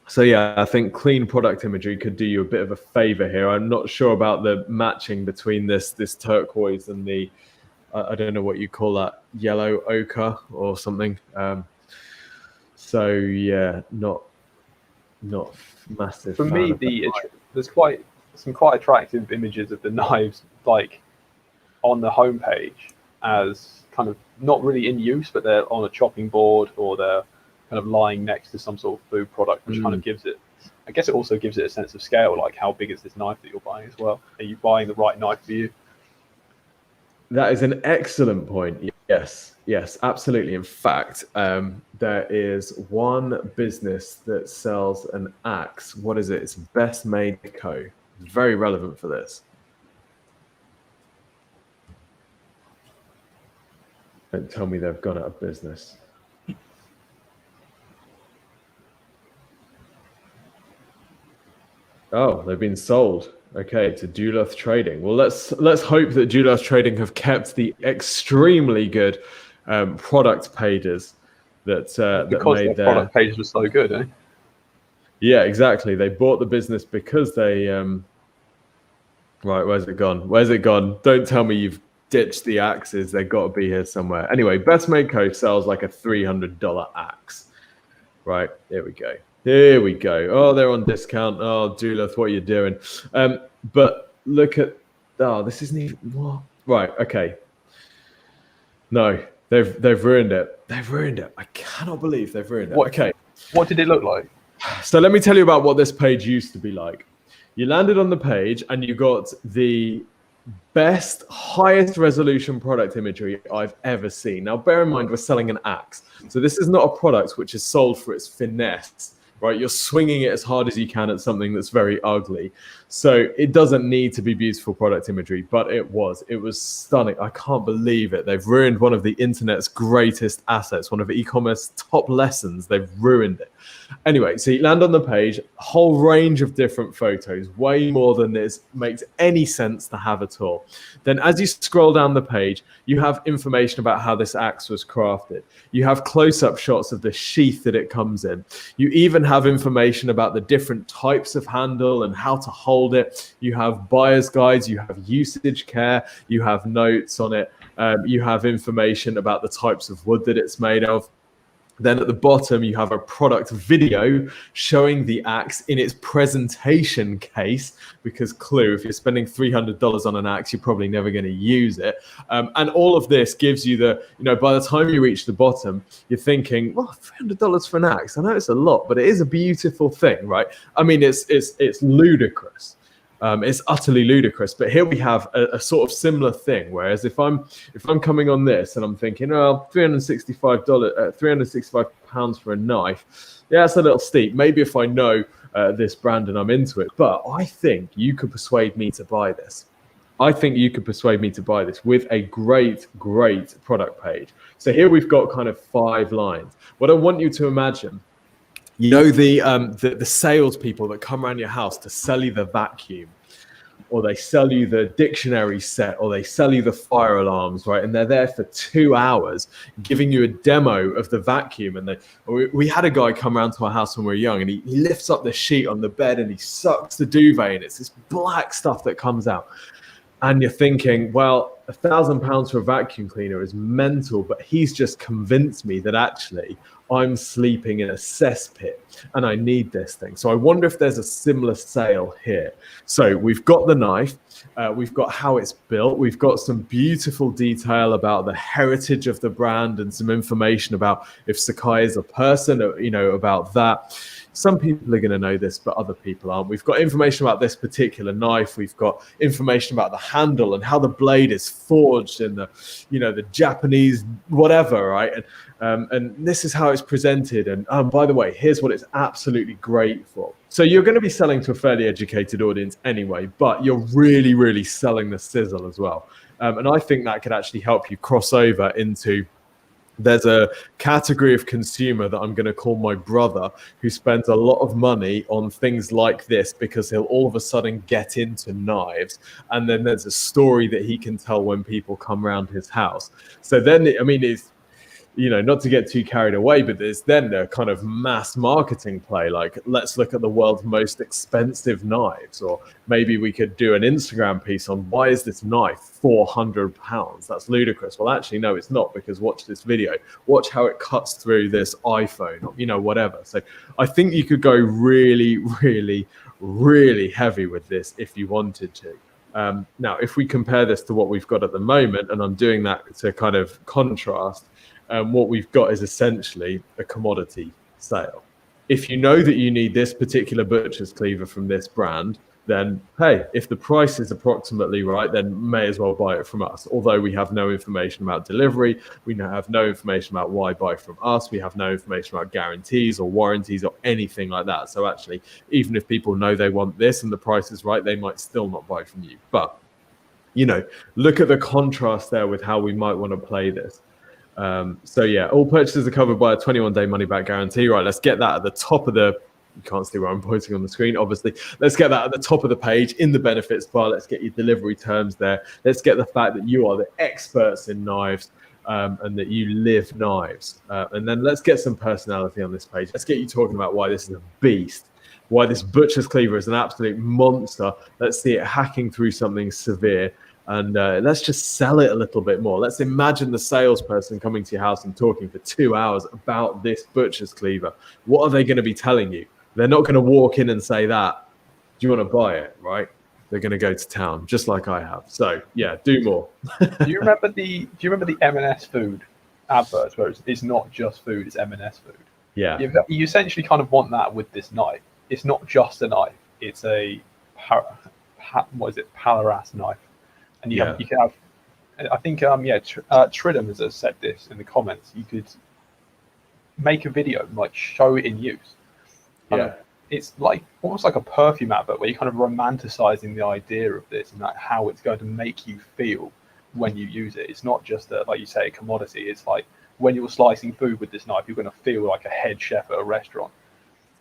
So yeah, I think clean product imagery could do you a bit of a favor here. I'm not sure about the matching between this turquoise and the, I don't know what you call that, yellow ochre or something. So yeah, not massive. For me, there's some quite attractive images of the knives, like on the homepage, as kind of not really in use, but they're on a chopping board or they're kind of lying next to some sort of food product, which kind of gives it, I guess it also gives it a sense of scale, like how big is this knife that you're buying as well? Are you buying the right knife for you? That is an excellent point. Yes, absolutely. In fact, there is one business that sells an axe. What is it? It's Best Made Co. It's very relevant for this. Don't tell me they've gone out of business. Oh, they've been sold. Okay, to Duluth Trading. Well, let's hope that Duluth Trading have kept the extremely good product pages that made their product pages were so good, eh? Yeah, exactly. They bought the business because they right. Where's it gone? Don't tell me you've ditched the axes. They've got to be here somewhere. Anyway, Best Made Co sells like a $300 axe. Right, here we go. Oh, they're on discount. Oh, Duluth, what are you doing? But look at, this isn't even, what? Right, okay. No, they've ruined it. I cannot believe they've ruined it. Okay. What did it look like? So let me tell you about what this page used to be like. You landed on the page and you got the best, highest resolution product imagery I've ever seen. Now, bear in mind, we're selling an axe. So this is not a product which is sold for its finesse, right? You're swinging it as hard as you can at something that's very ugly. So it doesn't need to be beautiful product imagery, but it was stunning. I can't believe it. They've ruined one of the internet's greatest assets, one of e-commerce top lessons. They've ruined it. Anyway, so you land on the page, a whole range of different photos, way more than this makes any sense to have at all. Then as you scroll down the page, you have information about how this axe was crafted. You have close-up shots of the sheath that it comes in. You even have information about the different types of handle and how to hold it. You have buyer's guides, you have usage care, you have notes on it. You have information about the types of wood that it's made of. Then at the bottom, you have a product video showing the axe in its presentation case, because clue, if you're spending $300 on an axe, you're probably never going to use it. And all of this gives you by the time you reach the bottom, you're thinking, well, $300 for an axe. I know it's a lot, but it is a beautiful thing, right? I mean, it's ludicrous. It's utterly ludicrous. But here we have a sort of similar thing. Whereas if I'm coming on this and I'm thinking, oh, £365 for a knife, yeah, it's a little steep. Maybe if I know this brand and I'm into it. But I think you could persuade me to buy this. With a great product page. So here we've got kind of 5 lines. What I want you to imagine, the salespeople that come around your house to sell you the vacuum, or they sell you the dictionary set, or they sell you the fire alarms, right? And they're there for 2 hours giving you a demo of the vacuum. And we had a guy come around to our house when we were young, and he lifts up the sheet on the bed and he sucks the duvet, and it's this black stuff that comes out. And you're thinking, well, £1,000 for a vacuum cleaner is mental, but he's just convinced me that actually I'm sleeping in a cesspit and I need this thing. So I wonder if there's a similar sale here. So we've got the knife, we've got how it's built, we've got some beautiful detail about the heritage of the brand and some information about if Sakai is a person, about that. Some people are going to know this, but other people aren't. We've got information about this particular knife. We've got information about the handle and how the blade is forged in the Japanese whatever, right? And this is how it's presented. And by the way, here's what it's absolutely great for. So you're going to be selling to a fairly educated audience anyway, but you're really, really selling the sizzle as well. And I think that could actually help you cross over into there's a category of consumer that I'm going to call my brother, who spends a lot of money on things like this because he'll all of a sudden get into knives. And then there's a story that he can tell when people come around his house. So then, it's, not to get too carried away, but there's then a kind of mass marketing play. Like, let's look at the world's most expensive knives, or maybe we could do an Instagram piece on why is this knife £400? That's ludicrous. Well, actually, no, it's not, because watch this video. Watch how it cuts through this iPhone, or, whatever. So I think you could go really, really, really heavy with this if you wanted to. Now, if we compare this to what we've got at the moment, and I'm doing that to kind of contrast, what we've got is essentially a commodity sale. If you know that you need this particular butcher's cleaver from this brand, then, hey, if the price is approximately right, then may as well buy it from us. Although we have no information about delivery, we have no information about why buy from us, we have no information about guarantees or warranties or anything like that. So actually, even if people know they want this and the price is right, they might still not buy from you. But, look at the contrast there with how we might want to play this. So yeah, all purchases are covered by a 21-day money-back guarantee. Right, let's get that at the top of the, you can't see where I'm pointing on the screen, obviously. Let's get that at the top of the page in the benefits bar. Let's get your delivery terms there. Let's get the fact that you are the experts in knives, and that you live knives. And then let's get some personality on this page. Let's get you talking about why this is a beast, why this butcher's cleaver is an absolute monster. Let's see it hacking through something severe. And let's just sell it a little bit more. Let's imagine the salesperson coming to your house and talking for 2 hours about this butcher's cleaver. What are they going to be telling you? They're not going to walk in and say that. Do you want to buy it? Right? They're going to go to town, just like I have. So yeah, do more. Do you remember the M&S food adverts where it's not just food, it's M&S food? Yeah. You essentially kind of want that with this knife. It's not just a knife. It's a Polaras knife. And you can have, I think, Tridham has said this in the comments. You could make a video, like show it in use. It's like almost like a perfume advert where you're kind of romanticizing the idea of this and like how it's going to make you feel when you use it. It's not just like you say, a commodity. It's like when you're slicing food with this knife, you're going to feel like a head chef at a restaurant.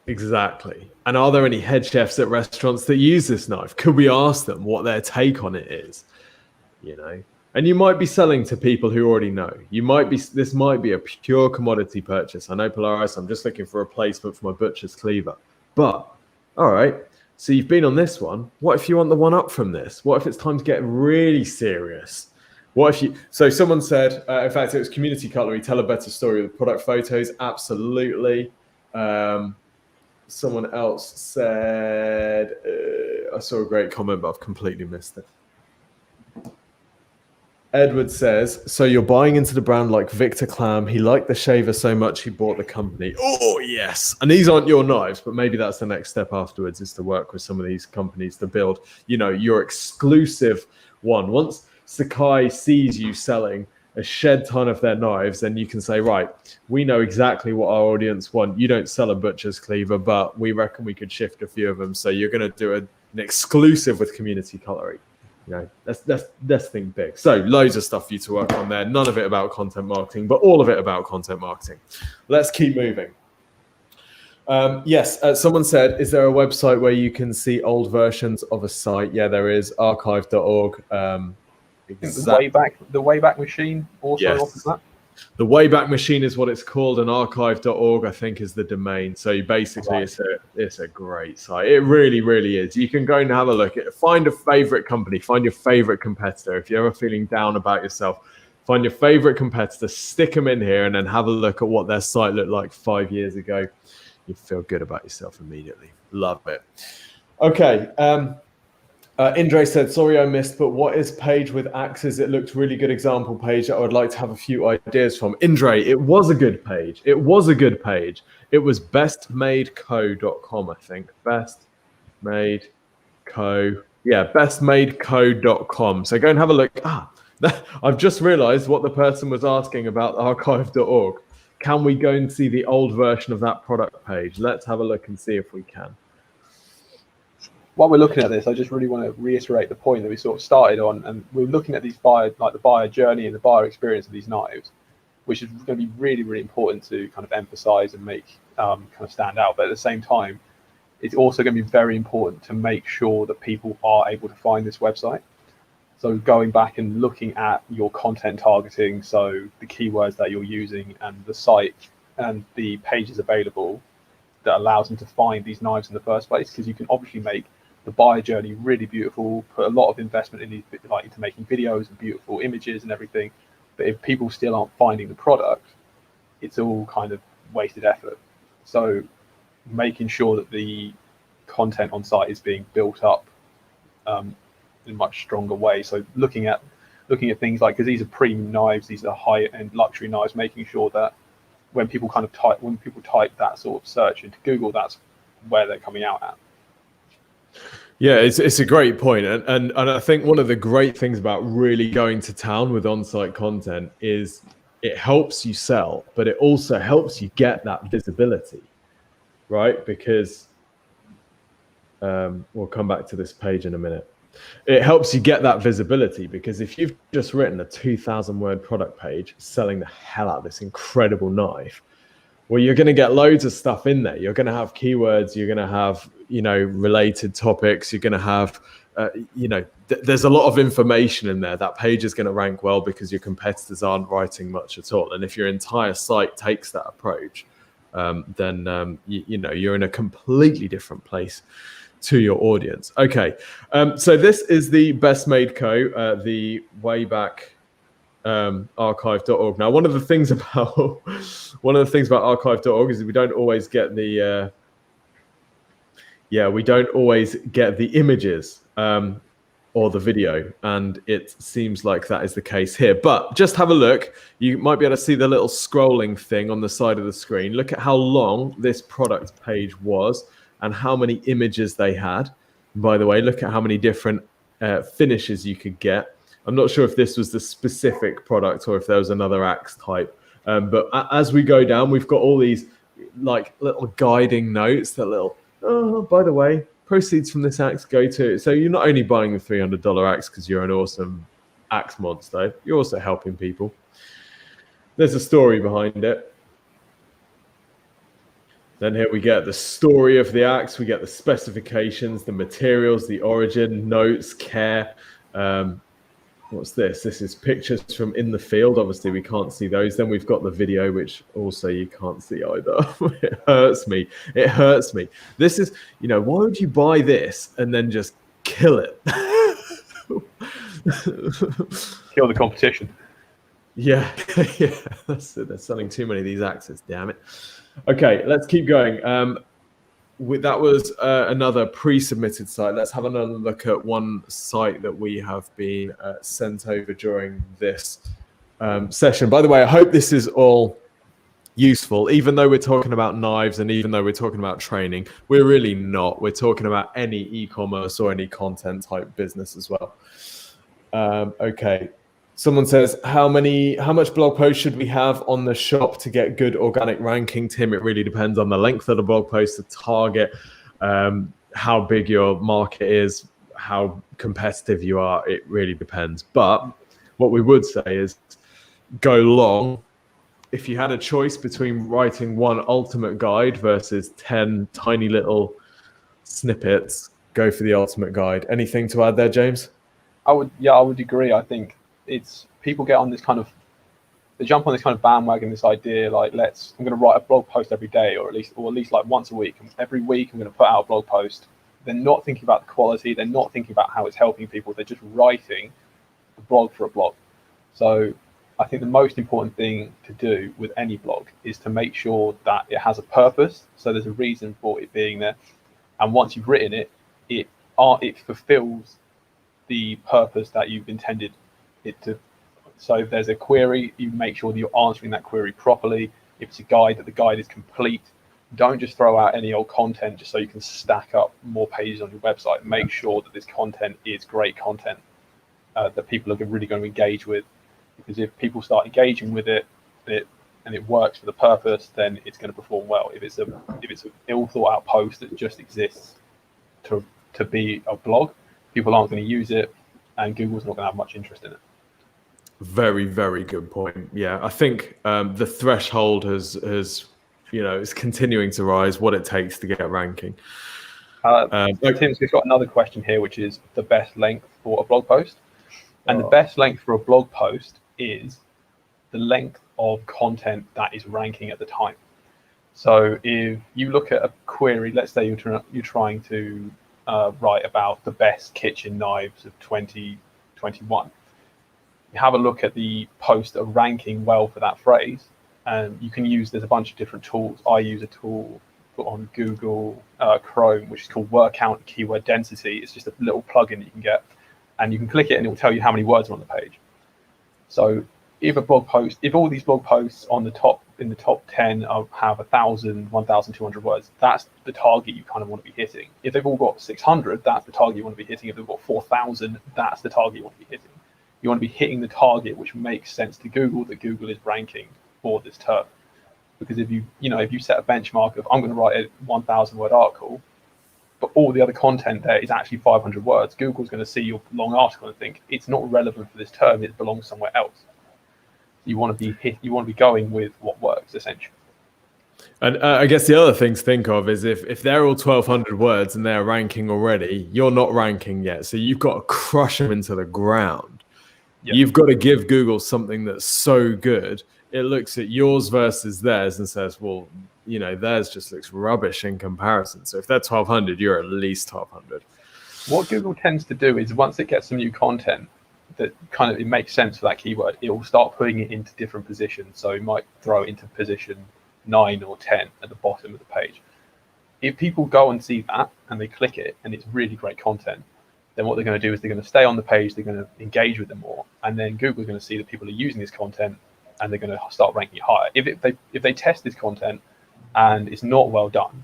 Exactly. And are there any head chefs at restaurants that use this knife? Could we ask them what their take on it is? And you might be selling to people who already know. This might be a pure commodity purchase. I know, Polaris, I'm just looking for a replacement for my butcher's cleaver. But all right, so you've been on this one. What if you want the one up from this? What if it's time to get really serious? So someone said, in fact, it was Community Cutlery, tell a better story with product photos. Absolutely. Someone else said, I saw a great comment, but I've completely missed it. Edward says, so you're buying into the brand like Victor Clam. He liked the shaver so much he bought the company. Oh, yes. And these aren't your knives, but maybe that's the next step afterwards, is to work with some of these companies to build, your exclusive one. Once Sakai sees you selling a shed ton of their knives, then you can say, right, we know exactly what our audience want. You don't sell a butcher's cleaver, but we reckon we could shift a few of them. So you're going to do an exclusive with Community Cutlery. Let's think big. So loads of stuff for you to work on there. None of it about content marketing, but all of it about content marketing. Let's keep moving. Yes, someone said, is there a website where you can see old versions of a site? Yeah, there is, archive.org. The Wayback Machine also offers that. The Wayback Machine is what it's called, and archive.org, I think, is the domain. So you basically, it's a great site. It really, really is. You can go and have a look at it. Find a favorite company. Find your favorite competitor. If you're ever feeling down about yourself, find your favorite competitor, stick them in here, and then have a look at what their site looked like 5 years ago. You feel good about yourself immediately. Love it. Okay. Indre said, sorry I missed, but what is page with axes? It looked really good example page that I would like to have a few ideas from. Indre, it was a good page. It was bestmadeco.com, I think. bestmadeco.com. So go and have a look. I've just realized what the person was asking about archive.org. Can we go and see the old version of that product page? Let's have a look and see if we can. While we're looking at this, I just really want to reiterate the point that we sort of started on, and we're looking at these the buyer journey and the buyer experience of these knives. which is going to be really, really important to kind of emphasize and make kind of stand out. But at the same time, it's also going to be very important to make sure that people are able to find this website. So going back and looking at your content targeting, so the keywords that you're using and the site and the pages available that allows them to find these knives in the first place, because you can obviously make the buyer journey really beautiful, put a lot of investment in these, like into making videos and beautiful images and everything. But if people still aren't finding the product, it's all kind of wasted effort. So making sure that the content on site is being built up in a much stronger way. So looking at things like, because these are premium knives, these are high-end luxury knives, making sure that when people type that sort of search into Google, that's where they're coming out at. Yeah, it's a great point. And I think one of the great things about really going to town with on-site content is it helps you sell, but it also helps you get that visibility, right? Because we'll come back to this page in a minute. It helps you get that visibility, because if you've just written a 2,000 word product page selling the hell out of this incredible knife, well, you're going to get loads of stuff in there. You're going to have keywords, you're going to have, related topics, you're going to have, there's a lot of information in there. That page is going to rank well because your competitors aren't writing much at all. And if your entire site takes that approach, then you're in a completely different place to your audience. Okay, so this is the Best Made Co, the Wayback archive.org. Now, one of the things about archive.org is that we don't always get the images or the video, and it seems like that is the case here. But just have a look. You might be able to see the little scrolling thing on the side of the screen. Look at how long this product page was and how many images they had. By the way, look at how many different finishes you could get. I'm not sure if this was the specific product or if there was another axe type. But as we go down, we've got all these like little guiding notes, that little, oh, by the way, proceeds from this axe go to. So you're not only buying the $300 axe because you're an awesome axe monster, you're also helping people. There's a story behind it. Then here we get the story of the axe. We get the specifications, the materials, the origin, notes, care. What's this? This is pictures from in the field. Obviously, we can't see those. Then we've got the video, which also you can't see either. It hurts me. It hurts me. This is, why would you buy this and then just kill it? Kill the competition. Yeah, yeah. That's it. They're selling too many of these axes. Damn it. Okay, let's keep going. That was another pre-submitted site. Let's have another look at one site that we have been sent over during this session. By the way, I hope this is all useful. Even though we're talking about knives and even though we're talking about training, we're really not. We're talking about any e-commerce or any content type business as well. Okay. Someone says, how much blog posts should we have on the shop to get good organic ranking, Tim? It really depends on the length of the blog post, the target, how big your market is, how competitive you are. It really depends. But what we would say is go long. If you had a choice between writing one ultimate guide versus 10 tiny little snippets, go for the ultimate guide. Anything to add there, James? I would agree. I think it's people get on this kind of, they jump on this kind of bandwagon, this idea like, I'm going to write a blog post every day, or at least like once a week. And every week I'm going to put out a blog post. They're not thinking about the quality. They're not thinking about how it's helping people. They're just writing a blog for a blog. So I think the most important thing to do with any blog is to make sure that it has a purpose. So there's a reason for it being there. And once you've written it, it fulfills the purpose that you've intended it to. So if there's a query, you make sure that you're answering that query properly. If it's a guide, that the guide is complete. Don't just throw out any old content just so you can stack up more pages on your website. Make sure that this content is great content that people are really going to engage with. Because if people start engaging with it and it works for the purpose, then it's going to perform well. If it's an ill thought out post that just exists to be a blog, people aren't going to use it, and Google's not going to have much interest in it. Very, very good point. Yeah, I think the threshold has is continuing to rise. What it takes to get ranking. Tim's got another question here, which is the best length for a blog post. And the best length for a blog post is the length of content that is ranking at the time. So if you look at a query, let's say you're trying to write about the best kitchen knives of 2021. You have a look at the posts that are ranking well for that phrase, and you can there's a bunch of different tools. I use a tool on Google Chrome, which is called Word Count Keyword Density. It's just a little plugin that you can get, and you can click it and it will tell you how many words are on the page. So if all these blog posts in the top 10 have 1,000, 1,200 words, that's the target you kind of want to be hitting. If they've all got 600, that's the target you want to be hitting. If they've got 4,000, that's the target you want to be hitting. You want to be hitting the target which makes sense to Google, that Google is ranking for this term. Because if you set a benchmark of I'm going to write a 1,000 word article, but all the other content there is actually 500 words, Google's going to see your long article and think it's not relevant for this term, it belongs somewhere else. You want to be going with what works, essentially. And I guess the other thing to think of is if they're all 1,200 words and they're ranking already, you're not ranking yet. So you've got to crush them into the ground. Yep. You've got to give Google something that's so good, it looks at yours versus theirs and says, well, theirs just looks rubbish in comparison. So if they're 1,200, you're at least 1,200. What Google tends to do is once it gets some new content that kind of it makes sense for that keyword, it will start putting it into different positions. So it might throw it into position 9 or 10 at the bottom of the page. If people go and see that and they click it and it's really great content, then what they're going to do is they're going to stay on the page, they're going to engage with them more, and then Google's going to see that people are using this content and they're going to start ranking it higher. If they test this content and it's not well done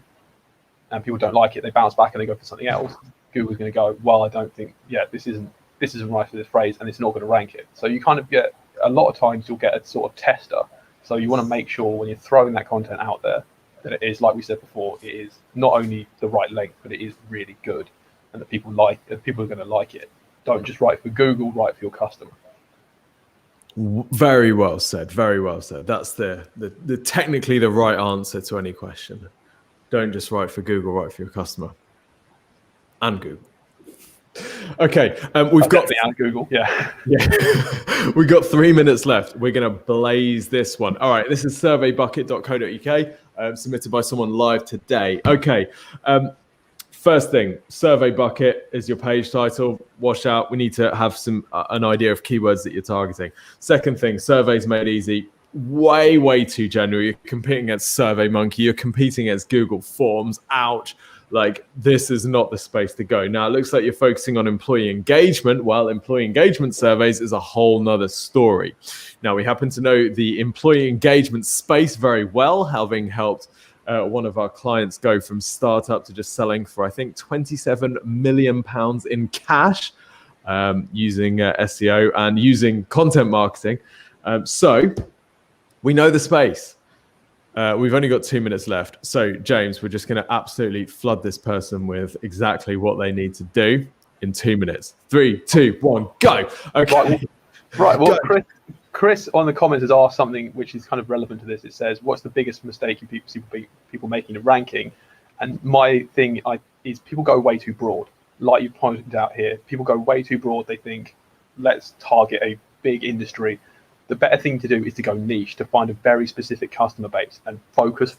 and people don't like it, they bounce back and they go for something else, Google's going to go, well, I don't think, this isn't right for this phrase, and it's not going to rank it. So you kind of get, a lot of times you'll get a sort of tester. So you want to make sure when you're throwing that content out there that it is, like we said before, it is not only the right length, but it is really good and that people are going to like it. Don't just write for Google, write for your customer. Very well said. Very well said. That's the technically the right answer to any question. Don't just write for Google, write for your customer and Google. Okay, we've got Google. Yeah. We've got 3 minutes left. We're going to blaze this one. All right, this is surveybucket.co.uk, submitted by someone live today. Okay, first thing, Survey Bucket is your page title. Watch out. We need to have an idea of keywords that you're targeting. Second thing, Surveys Made Easy. Way too general. You're competing against SurveyMonkey. You're competing against Google Forms. Ouch. Like, this is not the space to go. Now, it looks like you're focusing on employee engagement. Well, employee engagement surveys is a whole nother story. Now, we happen to know the employee engagement space very well, having helped one of our clients go from startup to just selling for, I think, £27 million in cash using SEO and using content marketing. So we know the space. We've only got 2 minutes left. So, James, we're just going to absolutely flood this person with exactly what they need to do in 2 minutes. 3, 2, 1, go. Okay. Right. Well, Chris on the comments has asked something which is kind of relevant to this. It says, what's the biggest mistake you see people making in ranking? And my thing is people go way too broad. Like you've pointed out here, people go way too broad. They think, let's target a big industry. The better thing to do is to go niche, to find a very specific customer base and focus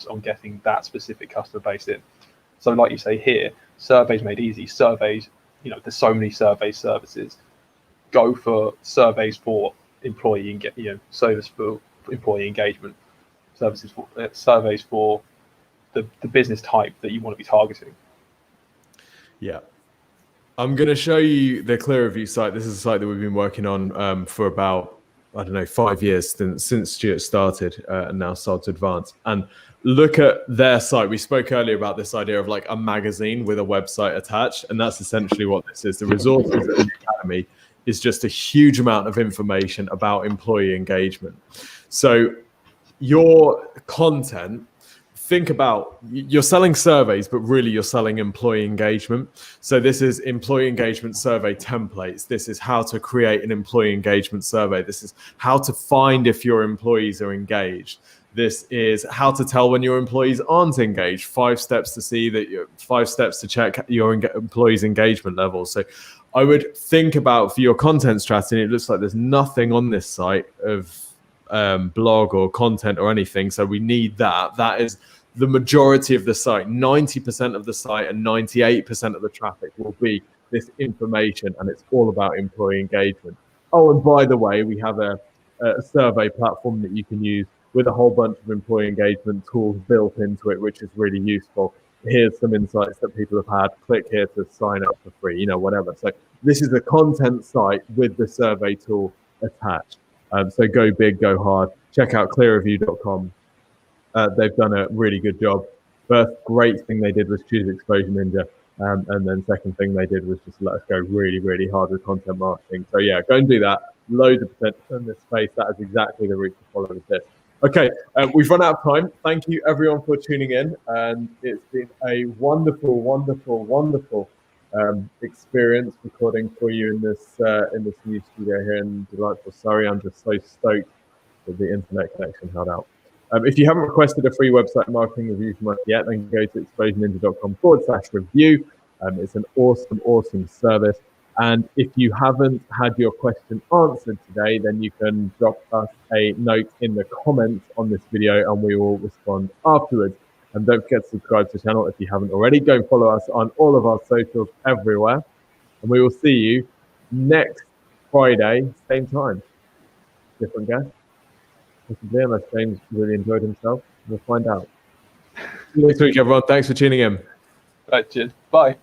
on getting that specific customer base in. So like you say here, Surveys Made Easy, surveys, there's so many survey services. Go for surveys for employee, service for employee engagement, services for surveys for the business type that you want to be targeting. Yeah. I'm going to show you the Clear Review site. This is a site that we've been working on for about, 5 years since Stuart started and now sold to Advance. And look at their site. We spoke earlier about this idea of like a magazine with a website attached. And that's essentially what this is. The Resources at the Academy is just a huge amount of information about employee engagement. So your content think about, you're selling surveys, but really you're selling employee engagement. So this is employee engagement survey templates. This is how to create an employee engagement survey. This is how to find if your employees are engaged. This is how to tell when your employees aren't engaged. 5 steps to see that 5 steps to check your employees' engagement levels. So I would think about, for your content strategy, it looks like there's nothing on this site of blog or content or anything. So we need that. That is the majority of the site. 90% of the site and 98% of the traffic will be this information, and it's all about employee engagement. Oh, and by the way, we have a survey platform that you can use with a whole bunch of employee engagement tools built into it, which is really useful. Here's some insights that people have had. Click here to sign up for free, whatever. So this is a content site with the survey tool attached. So go big, go hard. Check out clearreview.com. They've done a really good job. First great thing they did was choose Exposure Ninja. And then second thing they did was just let us go really, really hard with content marketing. So yeah, go and do that. Loads of potential in this space. That is exactly the route to follow with this. Okay, we've run out of time. Thank you everyone for tuning in. And it's been a wonderful, wonderful, wonderful experience recording for you in this new studio here in delightful Surrey. I'm just so stoked that the internet connection held out. If you haven't requested a free website marketing review from us yet, then go to exposureninja.com/review. It's an awesome, awesome service. And if you haven't had your question answered today, then you can drop us a note in the comments on this video and we will respond afterwards. And don't forget to subscribe to the channel if you haven't already. Go follow us on all of our socials everywhere. And we will see you next Friday, same time. Different guest. Possibly, unless James really enjoyed himself. We'll find out. See you next week, everyone. Thanks for tuning in. Right, cheers. Bye.